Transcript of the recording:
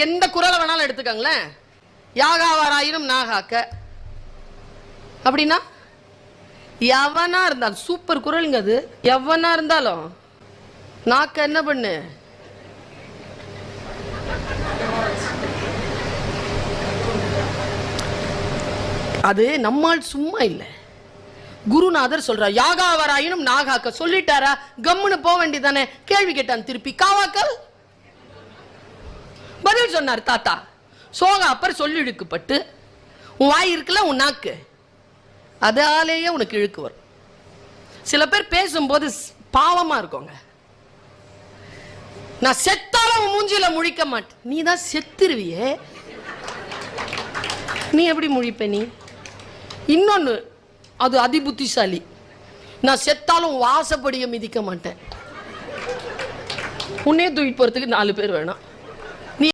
எந்த குறளை வேணாலும் எடுத்துக்கங்களேன். யாகாவாராயினும் நாகாக்க அப்படின்னா எவனா இருந்தாலும் சூப்பர் குறளுங்க அது. எவனா இருந்தாலும் நாக்க என்ன பண்ணு, அது நம்மால் சும்மா இல்லை. குருநாதர் சொல்றார் யாகாவராயினும் நாகாக்க. சொல்லிட்டாரா, கம்முன்னு போக வேண்டியதானே. கேள்வி கேட்டான் திருப்பி, காவாக்கல் பதில் சொன்னார் தாத்தா. சோக அப்பர் சொல்லி இழுக்கப்பட்டு உன் வாய் இருக்குல்ல, உன் நாக்கு, அதாலேயே உனக்கு இழுக்கு வரும். சில பேர் பேசும்போது பாவமா இருக்கோங்க. நான் செத்தாலும் மூஞ்சில முழிக்க மாட்டேன். நீ தான் செத்துருவியே, நீ எப்படி முழிப்ப நீ? இன்னொன்னு, அது அதிபுத்திசாலி. நான் செத்தாலும் வாசப்படியை மிதிக்க மாட்டேன். உன்னே தூக்கிட்டு போறதுக்கு 4 பேர் வேணும்.